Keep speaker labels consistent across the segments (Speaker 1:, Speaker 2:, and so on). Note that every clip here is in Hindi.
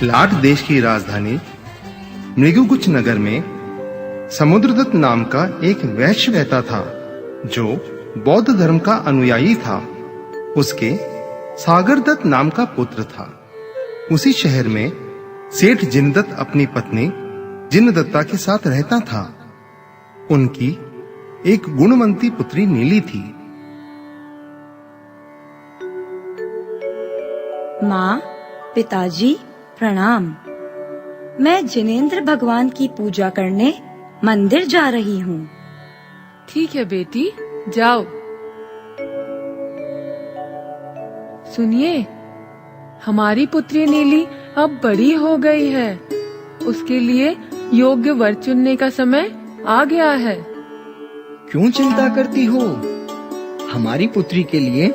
Speaker 1: लाट देश की राजधानी मृगुकुच नगर में समुद्रदत्त नाम का एक वैश्य रहता था जो बौद्ध धर्म का अनुयायी था। उसके सागरदत्त नाम का पुत्र था। उसी शहर में सेठ जिनदत्त अपनी पत्नी जिनदत्ता के साथ रहता था। उनकी एक गुणवंती पुत्री नीली थी।
Speaker 2: माँ, पिताजी प्रणाम। मैं जिनेंद्र भगवान की पूजा करने मंदिर जा रही हूँ।
Speaker 3: ठीक है बेटी, जाओ। सुनिए, हमारी पुत्री नीली अब बड़ी हो गई है। उसके लिए योग्य वर चुनने का समय आ गया है।
Speaker 4: क्यों चिंता करती हो? हमारी पुत्री के लिए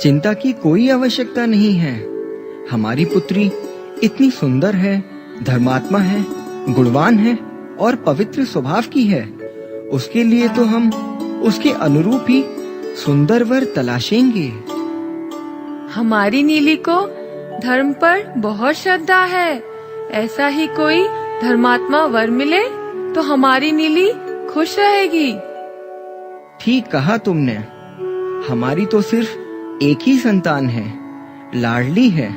Speaker 4: चिंता की कोई आवश्यकता नहीं है। हमारी पुत्री इतनी सुंदर है, धर्मात्मा है, गुणवान है और पवित्र स्वभाव की है। उसके लिए तो हम उसके अनुरूप ही सुंदर वर तलाशेंगे।
Speaker 3: हमारी नीली को धर्म पर बहुत श्रद्धा है। ऐसा ही कोई धर्मात्मा वर मिले तो हमारी नीली खुश रहेगी।
Speaker 4: ठीक कहा तुमने। हमारी तो सिर्फ एक ही संतान है, लाडली है।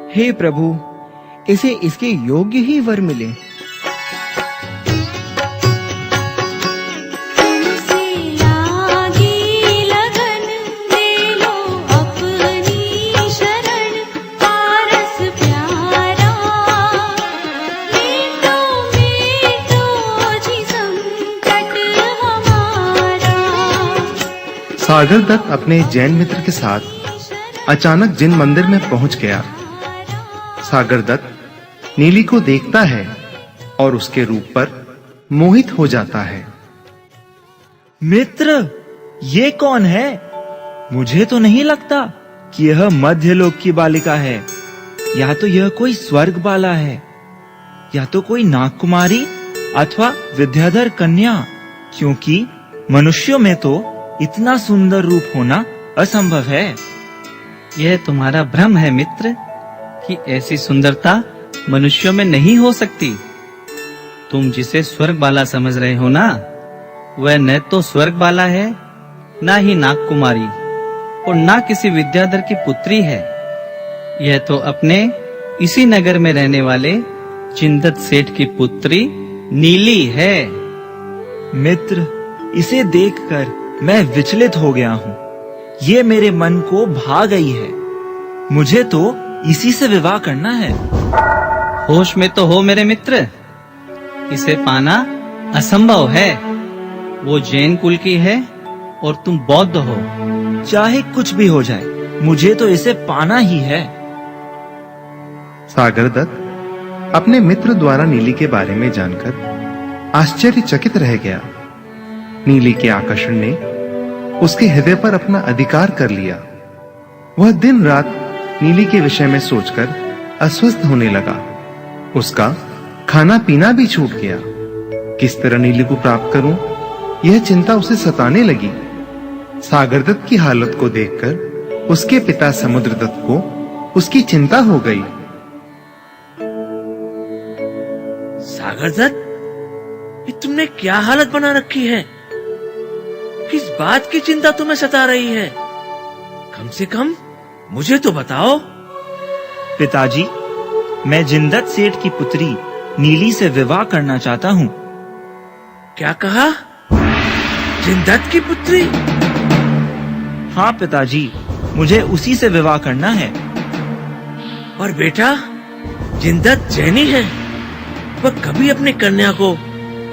Speaker 4: हे प्रभु, इसे इसके योग्य ही वर मिले।
Speaker 1: सागरदत्त अपने जैन मित्र के साथ अचानक जिन मंदिर में पहुंच गया। सागरदत्त नीली को देखता है और उसके रूप पर मोहित हो जाता है।
Speaker 5: मित्र, ये कौन है? मुझे तो नहीं लगता कि यह मध्यलोक की बालिका है। या तो यह कोई स्वर्ग बाला है, या तो कोई नागकुमारी अथवा विद्याधर कन्या, क्योंकि मनुष्यों में तो इतना सुंदर रूप होना असंभव है।
Speaker 6: यह तुम्हारा भ्रम है मित्र, कि ऐसी सुंदरता मनुष्यों में नहीं हो सकती। तुम जिसे स्वर्ग बाला समझ रहे हो ना, वह न तो स्वर्ग बाला है, ना ही नागकुमारी और ना किसी विद्याधर की पुत्री है। यह तो अपने इसी नगर में रहने वाले जिनदत्त सेठ की पुत्री नीली है।
Speaker 5: मित्र, इसे देखकर मैं विचलित हो गया हूँ। ये मेरे मन को भा गई है। मुझे तो इसी से विवाह करना है।
Speaker 6: होश में तो हो मेरे मित्र, इसे पाना असंभव है। वो जैन कुल की है और तुम बौद्ध हो।
Speaker 5: चाहे कुछ भी हो जाए, मुझे तो इसे पाना ही है।
Speaker 1: सागरदत्त अपने मित्र द्वारा नीली के बारे में जानकर आश्चर्यचकित रह गया। नीली के आकर्षण ने उसके हृदय पर अपना अधिकार कर लिया। वह दिन रात नीली के विषय में सोचकर अस्वस्थ होने लगा। उसका खाना पीना भी छूट गया। किस तरह नीली को प्राप्त करूं, यह चिंता उसे सताने लगी। सागरदत्त की हालत को देखकर उसके पिता समुद्रदत्त को उसकी चिंता हो गई।
Speaker 7: सागरदत्त, ये तुमने क्या हालत बना रखी है? किस बात की चिंता तुम्हें सता रही है? कम से कम मुझे तो बताओ।
Speaker 5: पिताजी, मैं जिनदत्त सेठ की पुत्री नीली से विवाह करना चाहता हूँ।
Speaker 7: क्या कहा? जिनदत्त की पुत्री?
Speaker 5: हाँ पिताजी, मुझे उसी से विवाह करना है।
Speaker 7: और बेटा, जिनदत्त जैनी है। वह कभी अपनी कन्या को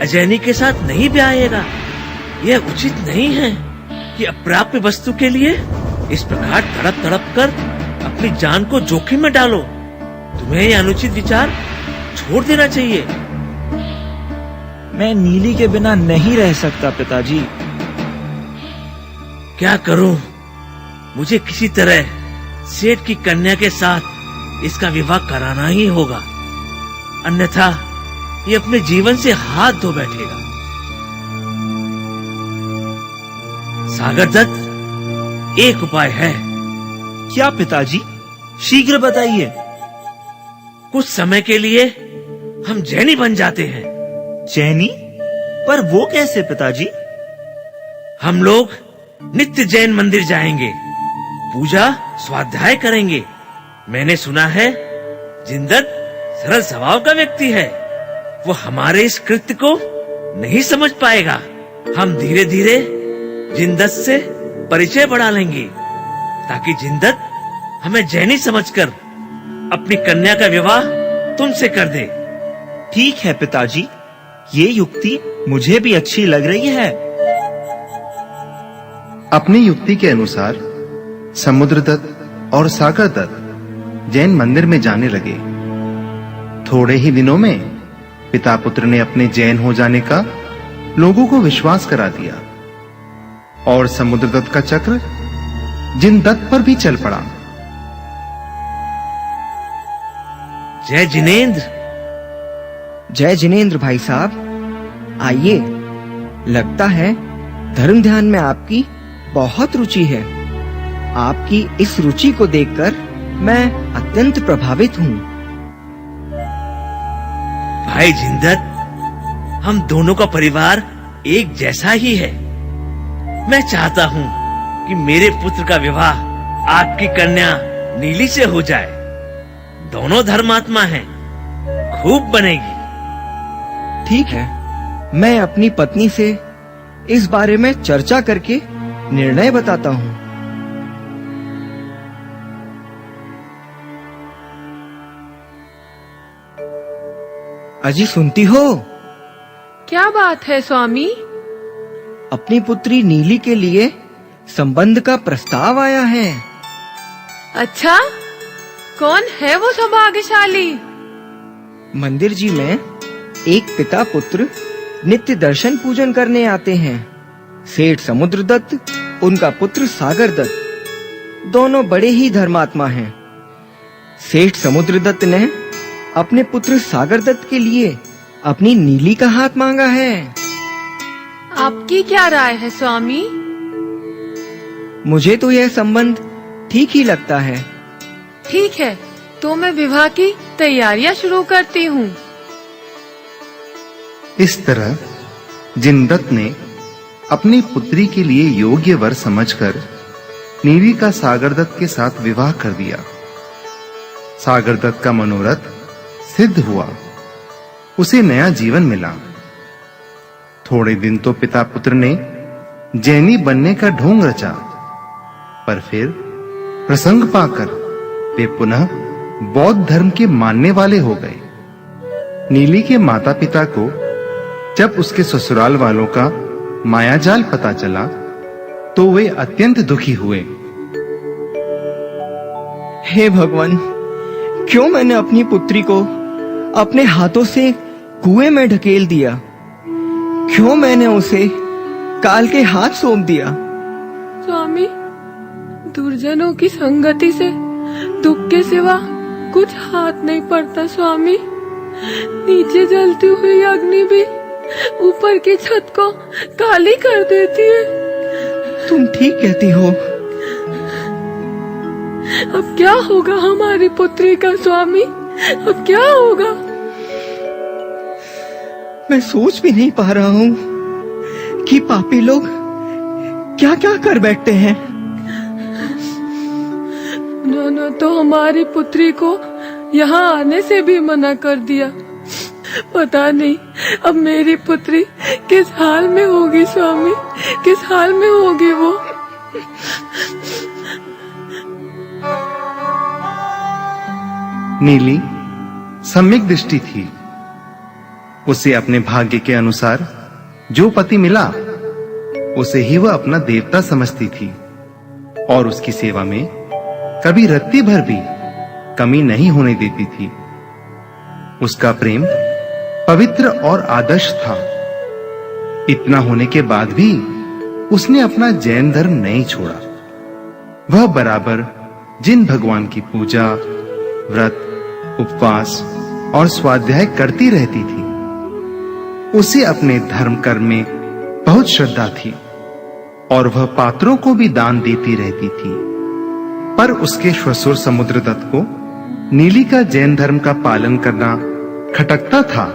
Speaker 7: अजैनी के साथ नहीं ब्याहेगा। यह उचित नहीं है कि अप्राप्य वस्तु के लिए इस प्रकार तड़प तड़प कर अपनी जान को जोखिम में डालो। तुम्हें यह अनुचित विचार छोड़ देना चाहिए।
Speaker 5: मैं नीली के बिना नहीं रह सकता पिताजी।
Speaker 7: क्या करूं? मुझे किसी तरह सेठ की कन्या के साथ इसका विवाह कराना ही होगा, अन्यथा ये अपने जीवन से हाथ धो बैठेगा। सागरदत्त, एक उपाय है।
Speaker 5: क्या पिताजी? शीघ्र बताइए।
Speaker 7: कुछ समय के लिए हम जैनी बन जाते हैं।
Speaker 5: जैनी? पर वो कैसे पिताजी?
Speaker 7: हम लोग नित्य जैन मंदिर जाएंगे, पूजा स्वाध्याय करेंगे। मैंने सुना है जिनदत्त सरल स्वभाव का व्यक्ति है। वो हमारे इस कृत्य को नहीं समझ पाएगा। हम धीरे धीरे जिनदत्त से परिचय बढ़ा लेंगे ताकि जिनदत्त हमें जैनी समझकर अपनी कन्या का विवाह तुमसे कर दे।
Speaker 5: ठीक है पिताजी, ये युक्ति मुझे भी अच्छी लग रही है।
Speaker 1: अपनी युक्ति के अनुसार समुद्रदत्त और सागरदत्त जैन मंदिर में जाने लगे। थोड़े ही दिनों में पिता पुत्र ने अपने जैन हो जाने का लोगों को विश्वास करा दिया और समुद्रदत्त का चक्र जिनदत्त पर भी चल पड़ा।
Speaker 7: जय जिनेंद्र।
Speaker 4: जय जिनेंद्र भाई साहब, आइए। लगता है धर्म ध्यान में आपकी बहुत रुचि है। आपकी इस रुचि को देखकर मैं अत्यंत प्रभावित हूँ।
Speaker 7: भाई जिनदत्त, हम दोनों का परिवार एक जैसा ही है। मैं चाहता हूँ कि मेरे पुत्र का विवाह आपकी कन्या नीली से हो जाए। दोनों धर्मात्मा हैं, खूब बनेगी।
Speaker 4: ठीक है, मैं अपनी पत्नी से इस बारे में चर्चा करके निर्णय बताता हूँ। अजी सुनती हो?
Speaker 3: क्या बात है स्वामी?
Speaker 4: अपनी पुत्री नीली के लिए संबंध का प्रस्ताव आया है।
Speaker 3: अच्छा, कौन है वो सौभाग्यशाली?
Speaker 4: मंदिर जी में एक पिता पुत्र नित्य दर्शन पूजन करने आते हैं। सेठ समुद्रदत्त, उनका पुत्र सागरदत्त, दोनों बड़े ही धर्मात्मा हैं। सेठ समुद्रदत्त ने अपने पुत्र सागरदत्त के लिए अपनी नीली का हाथ मांगा है।
Speaker 3: आपकी क्या राय है स्वामी?
Speaker 4: मुझे तो यह संबंध ठीक ही लगता है।
Speaker 3: ठीक है, तो मैं विवाह की तैयारियां शुरू करती हूँ।
Speaker 1: इस तरह जिनदत्त ने अपनी पुत्री के लिए योग्य वर समझकर नीली का सागरदत्त के साथ विवाह कर दिया। सागरदत्त का मनोरथ सिद्ध हुआ, उसे नया जीवन मिला। थोड़े दिन तो पिता पुत्र ने जैनी बनने का ढोंग रचा, पर फिर प्रसंग पाकर वे पुनः बौद्ध धर्म के मानने वाले हो गए। नीली के माता पिता को जब उसके ससुराल वालों का मायाजाल पता चला तो वे अत्यंत दुखी हुए।
Speaker 4: हे भगवान, क्यों मैंने अपनी पुत्री को अपने हाथों से कुएं में ढकेल दिया? क्यों मैंने उसे काल के हाथ सौंप दिया?
Speaker 3: स्वामी, दुर्जनों की संगति से दुख के सिवा कुछ हाथ नहीं पड़ता स्वामी। नीचे जलती हुई अग्नि भी ऊपर की छत को काली कर देती है।
Speaker 4: तुम ठीक कहती हो।
Speaker 3: अब क्या होगा हमारी पुत्री का स्वामी? अब क्या होगा?
Speaker 4: मैं सोच भी नहीं पा रहा हूँ कि पापी लोग क्या क्या कर बैठते हैं।
Speaker 3: उन्होंने तो हमारी पुत्री को यहाँ आने से भी मना कर दिया। पता नहीं अब मेरी पुत्री किस हाल में होगी स्वामी, किस हाल में होगी वो।
Speaker 1: नीली सम्यक दृष्टि थी। उसे अपने भाग्य के अनुसार जो पति मिला उसे ही वह अपना देवता समझती थी और उसकी सेवा में कभी रत्ती भर भी कमी नहीं होने देती थी। उसका प्रेम पवित्र और आदर्श था। इतना होने के बाद भी उसने अपना जैन धर्म नहीं छोड़ा। वह बराबर जिन भगवान की पूजा, व्रत, उपवास और स्वाध्याय करती रहती थी। उसे अपने धर्म कर्म में बहुत श्रद्धा थी और वह पात्रों को भी दान देती रहती थी। पर उसके श्वशुर समुद्रदत्त को नीली का जैन धर्म का पालन करना खटकता था।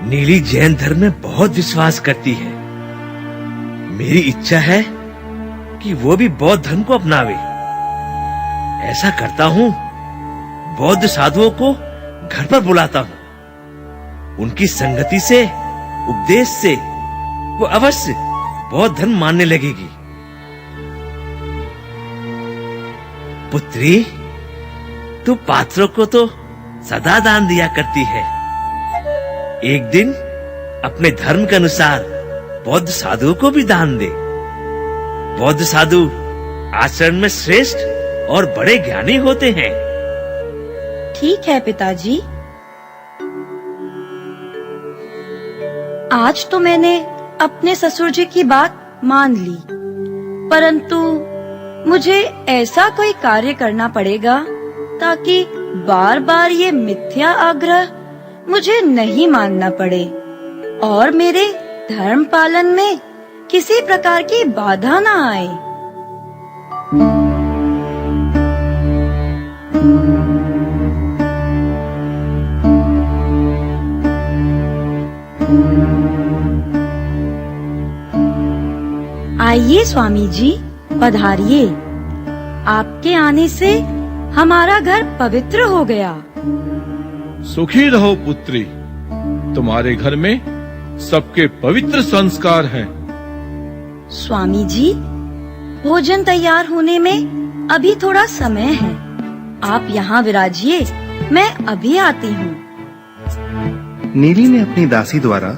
Speaker 7: नीली जैन धर्म में बहुत विश्वास करती है। मेरी इच्छा है कि वो भी बौद्ध धर्म को अपनावे। ऐसा करता हूँ, बौद्ध साधुओं को घर पर बुलाता हूँ। उनकी संगति से, उपदेश से वो अवश्य बौद्ध धर्म मानने लगेगी। पुत्री, तू पात्रों को तो सदा दान दिया करती है। एक दिन अपने धर्म के अनुसार बौद्ध साधुओं को भी दान दे। बौद्ध साधु आचरण में श्रेष्ठ और बड़े ज्ञानी होते हैं।
Speaker 2: ठीक है पिताजी। आज तो मैंने अपने ससुर जी की बात मान ली, परंतु मुझे ऐसा कोई कार्य करना पड़ेगा ताकि बार बार ये मिथ्या आग्रह मुझे नहीं मानना पड़े और मेरे धर्म पालन में किसी प्रकार की बाधा न आए। आइए स्वामी जी, पधारिए। आपके आने से हमारा घर पवित्र हो गया।
Speaker 8: सुखी रहो पुत्री, तुम्हारे घर में सबके पवित्र संस्कार हैं।
Speaker 2: स्वामी जी, भोजन तैयार होने में अभी थोड़ा समय है। आप यहाँ विराजिए, मैं अभी आती हूँ।
Speaker 1: नीली ने अपनी दासी द्वारा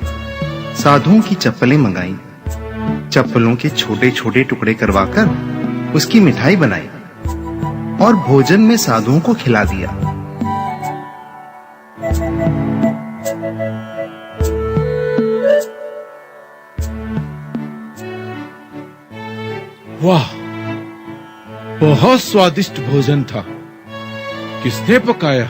Speaker 1: साधुओं की चप्पलें मंगाई। चप्पलों के छोटे छोटे टुकड़े करवाकर उसकी मिठाई बनाई और भोजन में साधुओं को खिला दिया।
Speaker 8: वाह, बहुत स्वादिष्ट भोजन था। किसने पकाया?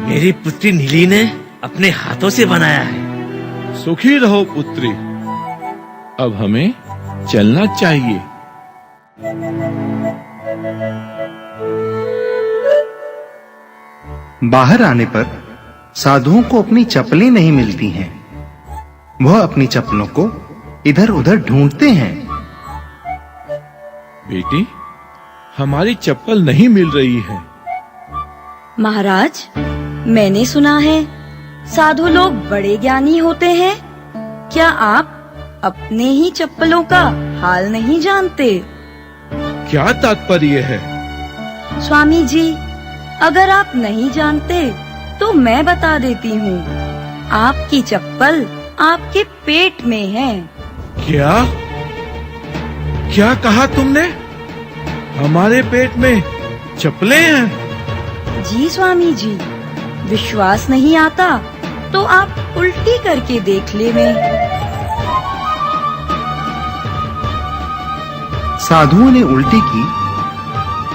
Speaker 7: मेरी पुत्री नीली ने अपने हाथों से बनाया है।
Speaker 8: सुखी रहो पुत्री, अब हमें चलना चाहिए।
Speaker 1: बाहर आने पर साधुओं को अपनी चप्पलें नहीं मिलती हैं। वह अपनी चप्पलों को इधर-उधर ढूंढते हैं।
Speaker 8: बेटी, हमारी चप्पल नहीं मिल रही है।
Speaker 2: महाराज, मैंने सुना है साधु लोग बड़े ज्ञानी होते हैं। क्या आप अपने ही चप्पलों का हाल नहीं जानते?
Speaker 8: क्या तात्पर्य है?
Speaker 2: स्वामी जी, अगर आप नहीं जानते तो मैं बता देती हूँ। आपकी चप्पल आपके पेट में है।
Speaker 8: क्या? क्या कहा तुमने? हमारे पेट में चप्पलें हैं?
Speaker 2: जी स्वामी जी, विश्वास नहीं आता तो आप उल्टी करके देख लेवें।
Speaker 1: साधुओं ने उल्टी की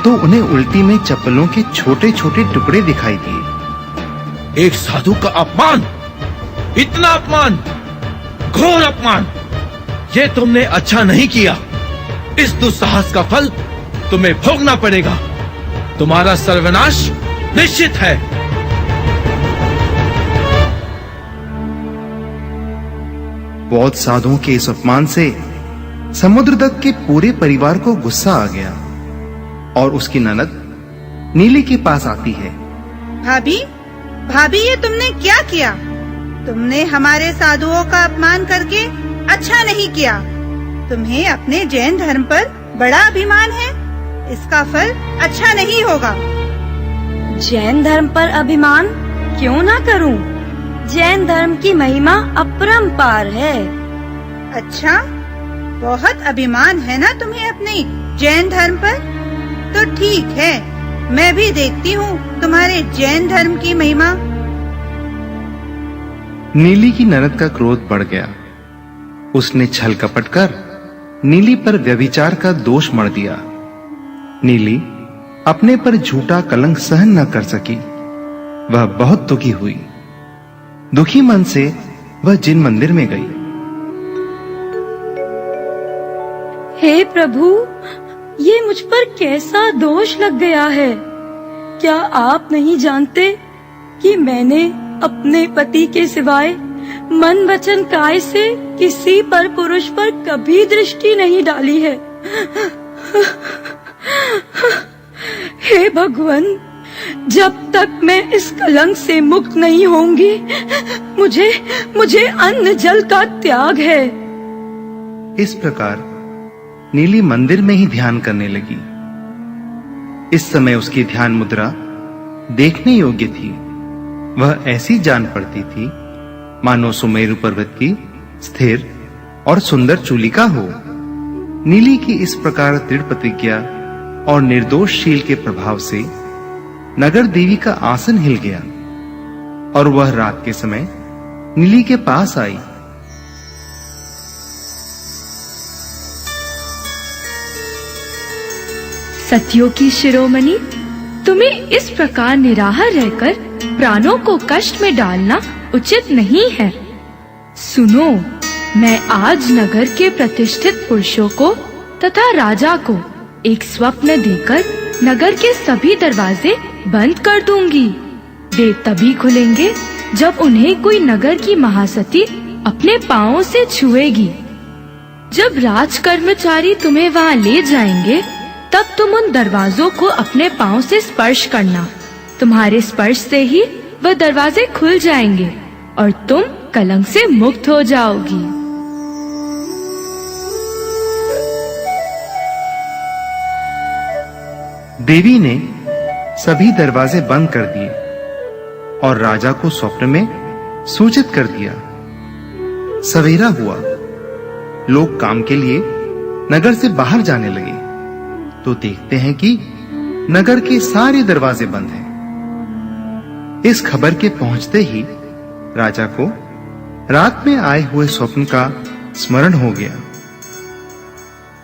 Speaker 1: तो उन्हें उल्टी में चप्पलों के छोटे छोटे टुकड़े दिखाई दिए।
Speaker 8: एक साधु का अपमान! इतना अपमान! घोर अपमान! ये तुमने अच्छा नहीं किया। इस दुस्साहस का फल तुम्हें भोगना पड़ेगा। तुम्हारा सर्वनाश निश्चित है।
Speaker 1: बौद्ध साधुओं के इस अपमान से समुद्रदत्त के पूरे परिवार को गुस्सा आ गया और उसकी ननद नीली के पास आती है।
Speaker 9: भाभी, भाभी, ये तुमने क्या किया? तुमने हमारे साधुओं का अपमान करके अच्छा नहीं किया। तुम्हें अपने जैन धर्म पर बड़ा अभिमान है। इसका फल अच्छा नहीं होगा।
Speaker 2: जैन धर्म पर अभिमान क्यों ना करूं? जैन धर्म की महिमा अपरंपार है।
Speaker 9: अच्छा, बहुत अभिमान है ना तुम्हें अपने जैन धर्म पर? तो ठीक है, मैं भी देखती हूँ तुम्हारे जैन धर्म की महिमा।
Speaker 1: नीली की ननद का क्रोध बढ़ गया। उसने छल कपट कर नीली पर व्यभिचार का दोष मढ़ दिया। नीली अपने पर झूठा कलंक सहन न कर सकी। वह बहुत दुखी हुई। दुखी मन से वह जिन मंदिर में गई।
Speaker 2: हे प्रभु, ये मुझ पर कैसा दोष लग गया है? क्या आप नहीं जानते कि मैंने अपने पति के सिवाय मन वचन काय से किसी पर पुरुष पर कभी दृष्टि नहीं डाली है? हे भगवान, जब तक मैं इस कलंक से मुक्त नहीं होंगी, मुझे अन्न जल का त्याग है।
Speaker 1: इस प्रकार नीली मंदिर में ही ध्यान करने लगी। इस समय उसकी ध्यान मुद्रा देखने योग्य थी। वह ऐसी जान पड़ती थी मानो सुमेरु पर्वत की स्थिर और सुंदर चूलिका हो। नीली की इस प्रकार दृढ़ प्रतिज्ञा और निर्दोष शील के प्रभाव से नगर देवी का आसन हिल गया और वह रात के समय नीली के पास आई।
Speaker 3: सतियों की शिरोमणि, तुम्हें इस प्रकार निराहार रहकर प्राणों को कष्ट में डालना उचित नहीं है। सुनो, मैं आज नगर के प्रतिष्ठित पुरुषों को तथा राजा को एक स्वप्न देकर नगर के सभी दरवाजे बंद कर दूंगी। वे तभी खुलेंगे जब उन्हें कोई नगर की महासती अपने पांवों से छुएगी। जब राज कर्मचारी तुम्हें वहां ले जाएंगे, तब तुम उन दरवाजों को अपने पांव से स्पर्श करना। तुम्हारे स्पर्श से ही वह दरवाजे खुल जाएंगे और तुम कलंक से मुक्त हो जाओगी।
Speaker 1: देवी ने सभी दरवाजे बंद कर दिए और राजा को स्वप्न में सूचित कर दिया। सवेरा हुआ, लोग काम के लिए नगर से बाहर जाने लगे तो देखते हैं कि नगर के सारे दरवाजे बंद हैं। इस खबर के पहुंचते ही राजा को रात में आए हुए स्वप्न का स्मरण हो गया।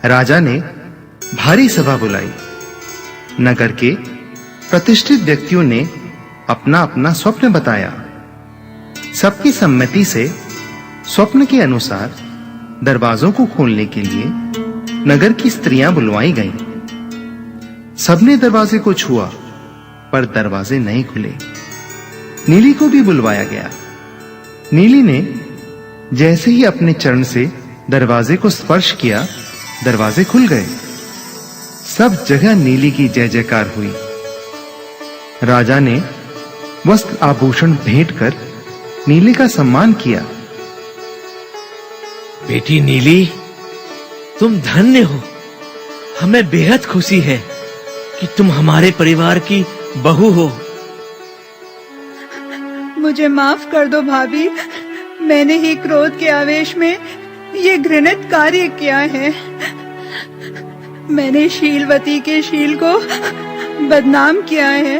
Speaker 1: राजा ने भारी सभा बुलाई। नगर के प्रतिष्ठित व्यक्तियों ने अपना अपना स्वप्न बताया। सबकी सम्मति से स्वप्न के अनुसार दरवाजों को खोलने के लिए नगर की स्त्रियां बुलवाई गईं। सबने दरवाजे को छुआ, पर दरवाजे नहीं खुले। नीली को भी बुलवाया गया। नीली ने जैसे ही अपने चरण से दरवाजे को स्पर्श किया, दरवाजे खुल गए। सब जगह नीली की जय जयकार हुई। राजा ने वस्त्र आभूषण भेंट कर नीली का सम्मान किया।
Speaker 7: बेटी नीली, तुम धन्य हो। हमें बेहद खुशी है कि तुम हमारे परिवार की बहू हो।
Speaker 9: मुझे माफ कर दो भाभी, मैंने ही क्रोध के आवेश में ये घृणित कार्य किया है। मैंने शीलवती के शील को बदनाम किया है।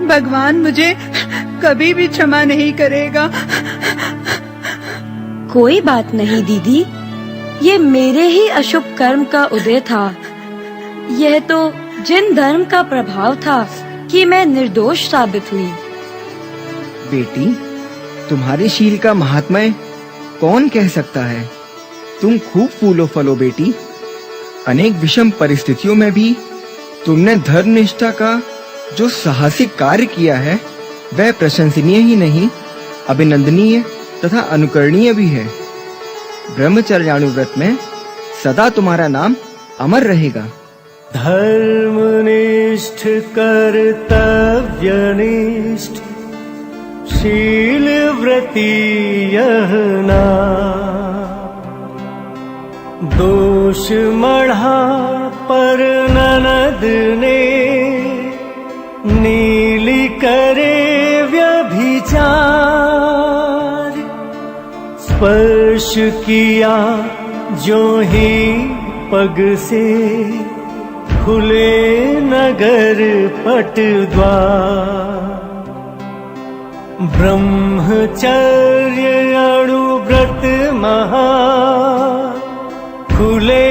Speaker 9: भगवान मुझे कभी भी क्षमा नहीं करेगा।
Speaker 2: कोई बात नहीं दीदी, ये मेरे ही अशुभ कर्म का उदय था। यह तो जिन धर्म का प्रभाव था कि मैं निर्दोष साबित हुई।
Speaker 4: बेटी, तुम्हारे शील का महात्म्य कौन कह सकता है? तुम खूब फूलो फलो बेटी। अनेक विषम परिस्थितियों में भी तुमने धर्म निष्ठा का जो साहसिक कार्य किया है, वह प्रशंसनीय ही नहीं, अभिनंदनीय तथा अनुकरणीय भी है। ब्रह्मचर्यानुव्रत में सदा तुम्हारा नाम अमर रहेगा।
Speaker 10: धर्मनिष्ठ कर्तव्यनिष्ठ शीलव्रती यह नाम। दोष मढ़ा पर ननद ने नीली करे व्यभिचार। स्पर्श किया जो ही पग से खुले नगर पट द्वार। ब्रह्मचर्य अणुव्रत महा खुले